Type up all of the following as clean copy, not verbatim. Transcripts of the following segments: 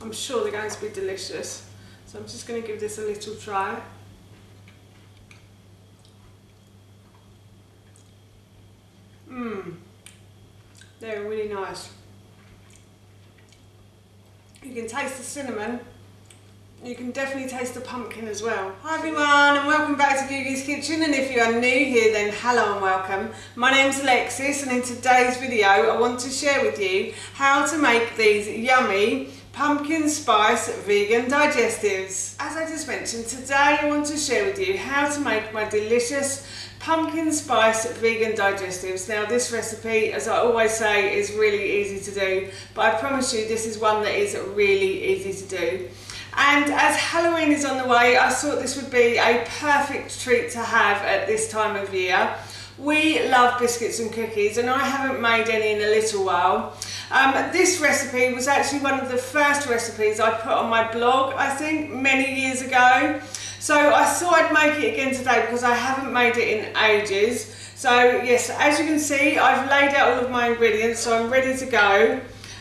I'm sure they're going to be delicious. So I'm just going to give this a little try. They're really nice. You can taste the cinnamon. You can definitely taste the pumpkin as well. Hi everyone, and welcome back to Gugu's Kitchen, and if you are new here then hello and welcome. My name's Alexis, and in today's video I want to share with you how to make these yummy pumpkin spice vegan digestives. As I just mentioned, today I want to share with you how to make my delicious pumpkin spice vegan digestives. Now this recipe, as I always say, is really easy to do, but I promise you this is one that is really easy to do. And as Halloween is on the way, I thought this would be a perfect treat to have at this time of year. We love biscuits and cookies, and I haven't made any in a little while. This recipe was actually one of the first recipes I put on my blog, I think, many years ago. So I thought I'd make it again today because I haven't made it in ages. So yes, as you can see, I've laid out all of my ingredients, so I'm ready to go.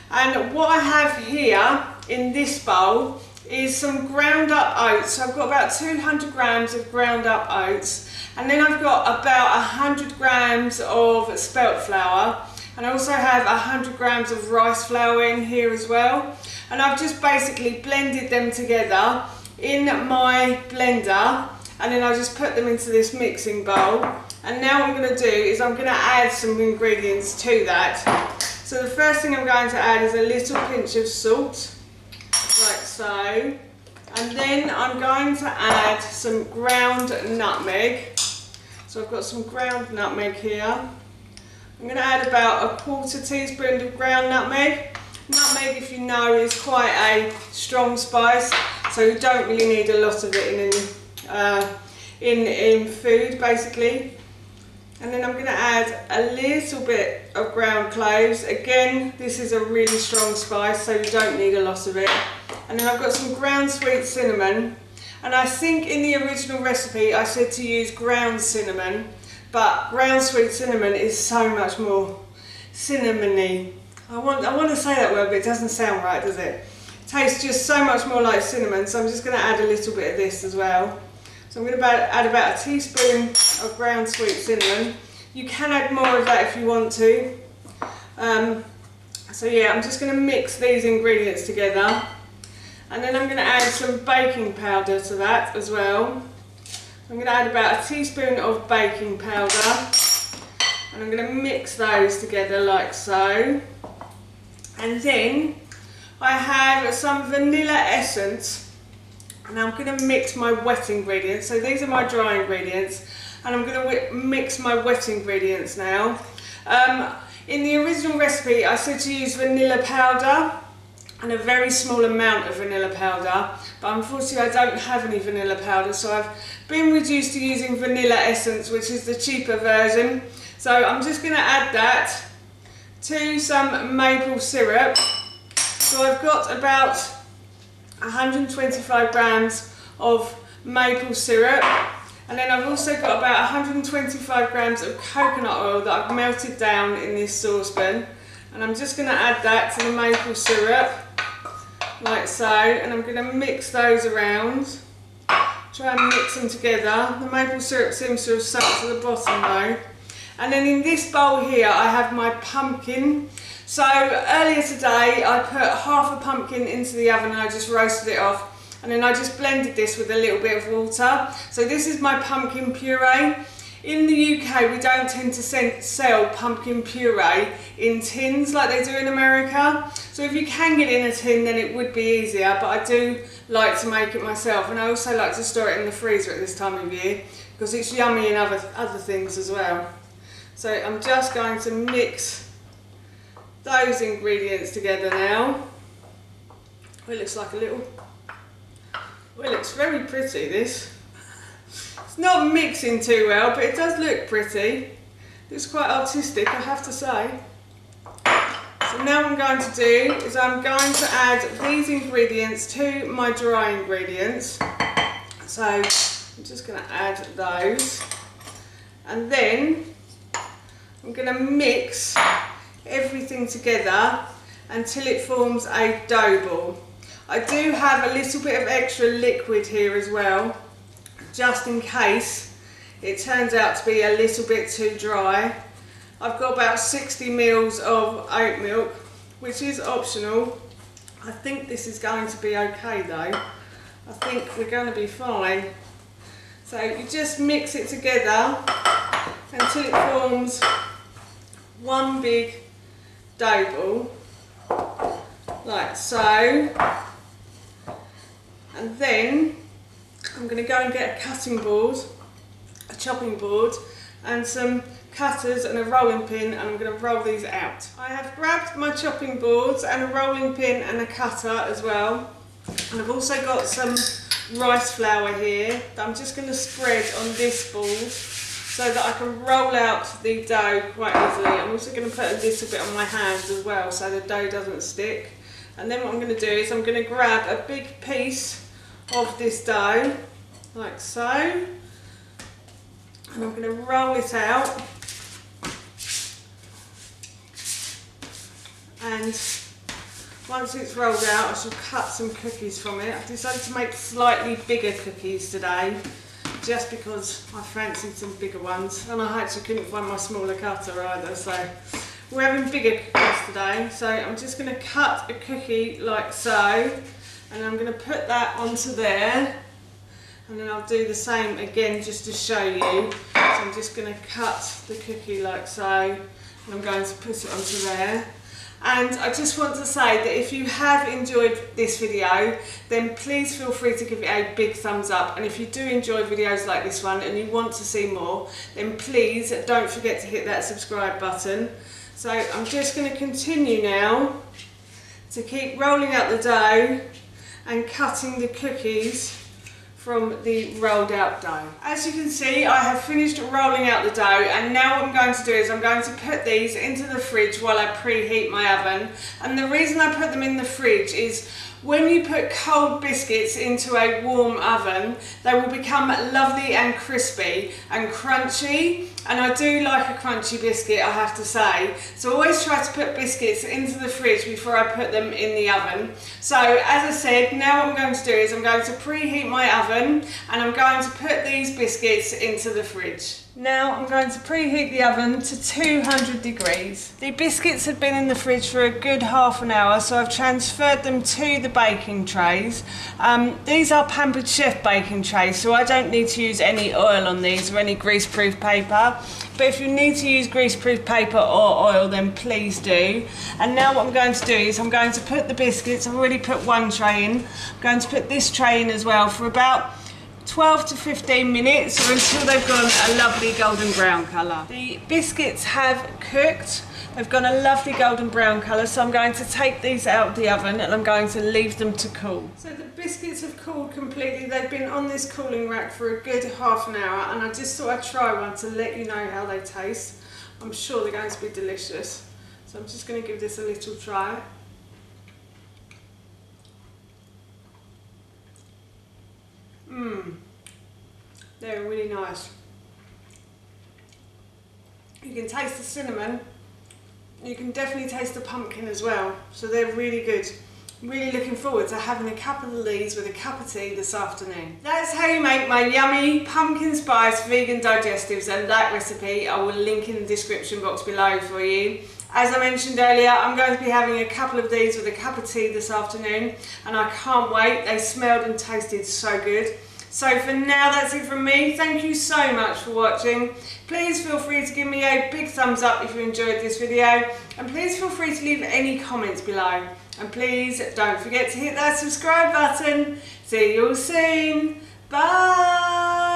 And what I have here in this bowl is some ground up oats. So I've got about 200 grams of ground up oats, and then I've got about 100 grams of spelt flour, and I also have 100 grams of rice flour in here as well. And I've just basically blended them together in my blender, and then I just put them into this mixing bowl. And now what I'm going to do is I'm going to add some ingredients to that. So the first thing I'm going to add is a little pinch of salt, like so, and then I'm going to add some ground nutmeg. So I've got some ground nutmeg here. I'm going to add about 1/4 teaspoon of ground nutmeg. Nutmeg, if you know, is quite a strong spice, so you don't really need a lot of it in food basically. And then I'm going to add a little bit of ground cloves. Again, this is a really strong spice, so you don't need a lot of it. And then I've got some ground sweet cinnamon, and I think in the original recipe I said to use ground cinnamon, but ground sweet cinnamon is so much more cinnamony. I want to say that word, but it doesn't sound right, does it? It tastes just so much more like cinnamon, so I'm just going to add a little bit of this as well. So I'm going to add about 1 teaspoon of ground sweet cinnamon. You can add more of that if you want to. So yeah, I'm just going to mix these ingredients together. And then I'm going to add some baking powder to that as well. I'm going to add about 1 teaspoon of baking powder. And I'm going to mix those together like so. And then I have some vanilla essence. And I'm going to mix my wet ingredients. So these are my dry ingredients, and I'm going to mix my wet ingredients now. In the original recipe I said to use vanilla powder, and a very small amount of vanilla powder, but unfortunately I don't have any vanilla powder, so I've been reduced to using vanilla essence, which is the cheaper version. So I'm just going to add that to some maple syrup. So I've got about 125 grams of maple syrup, and then I've also got about 125 grams of coconut oil that I've melted down in this saucepan, and I'm just going to add that to the maple syrup like so, and I'm going to mix those around, try and mix them together. The maple syrup seems to have sunk to the bottom though. And then in this bowl here I have my pumpkin. So earlier today I put half a pumpkin into the oven and I just roasted it off, and then I just blended this with a little bit of water. So this is my pumpkin puree. In the UK we don't tend to sell pumpkin puree in tins like they do in America. So if you can get it in a tin then it would be easier, but I do like to make it myself, and I also like to store it in the freezer at this time of year because it's yummy in other things as well. So I'm just going to mix those ingredients together now. Well, it looks like a little, well, it's very pretty this. It's not mixing too well, but it does look pretty. It's quite artistic, I have to say. So now what I'm going to do is I'm going to add these ingredients to my dry ingredients. So I'm just going to add those, and then I'm going to mix everything together until it forms a dough ball. I do have a little bit of extra liquid here as well, just in case it turns out to be a little bit too dry. I've got about 60 mils of oat milk, which is optional. I think this is going to be okay though. I think we're going to be fine. So you just mix it together until it forms one big dough ball, like so. And then I'm going to go and get a cutting board, a chopping board, and some cutters and a rolling pin, and I'm going to roll these out. I have grabbed my chopping boards and a rolling pin and a cutter as well. And I've also got some rice flour here that I'm just going to spread on this board so that I can roll out the dough quite easily. I'm also going to put a little bit on my hands as well so the dough doesn't stick. And then what I'm going to do is I'm going to grab a big piece of this dough, like so, and I'm going to roll it out. And once it's rolled out, I shall cut some cookies from it. I've decided to make slightly bigger cookies today, just because I fancied some bigger ones, and I actually couldn't find my smaller cutter either, so we're having bigger cookies today. So I'm just going to cut a cookie like so, and I'm going to put that onto there, and then I'll do the same again just to show you. So I'm just going to cut the cookie like so, and I'm going to put it onto there. And I just want to say that if you have enjoyed this video, then please feel free to give it a big thumbs up. And if you do enjoy videos like this one and you want to see more, then please don't forget to hit that subscribe button. So I'm just going to continue now to keep rolling out the dough and cutting the cookies from the rolled out dough. As you can see, I have finished rolling out the dough, and now what I'm going to do is I'm going to put these into the fridge while I preheat my oven. And the reason I put them in the fridge is when you put cold biscuits into a warm oven, they will become lovely and crispy and crunchy. And I do like a crunchy biscuit, I have to say. So I always try to put biscuits into the fridge before I put them in the oven. So as I said, now what I'm going to do is I'm going to preheat my oven, and I'm going to put these biscuits into the fridge. Now I'm going to preheat the oven to 200 degrees. The biscuits have been in the fridge for a good half an hour, so I've transferred them to the baking trays. These are Pampered Chef baking trays, so I don't need to use any oil on these or any greaseproof paper. But if you need to use greaseproof paper or oil, then please do. And now what I'm going to do is I'm going to put the biscuits, I've already put one tray in, I'm going to put this tray in as well for about 12 to 15 minutes, or until they've gone a lovely golden brown colour. The biscuits have cooked, they've gone a lovely golden brown colour, so I'm going to take these out of the oven and I'm going to leave them to cool. So the biscuits have cooled completely, they've been on this cooling rack for a good half an hour, and I just thought I'd try one to let you know how they taste. I'm sure they're going to be delicious. So I'm just going to give this a little try. They're really nice. You can taste the cinnamon, you can definitely taste the pumpkin as well, so they're really good. I'm really looking forward to having a couple of these with a cup of tea this afternoon. That's how you make my yummy pumpkin spice vegan digestives, and that recipe I will link in the description box below for you. As I mentioned earlier, I'm going to be having a couple of these with a cup of tea this afternoon, and I can't wait. They smelled and tasted so good. So for now, that's it from me. Thank you so much for watching. Please feel free to give me a big thumbs up if you enjoyed this video, and please feel free to leave any comments below. And please don't forget to hit that subscribe button. See you all soon. Bye.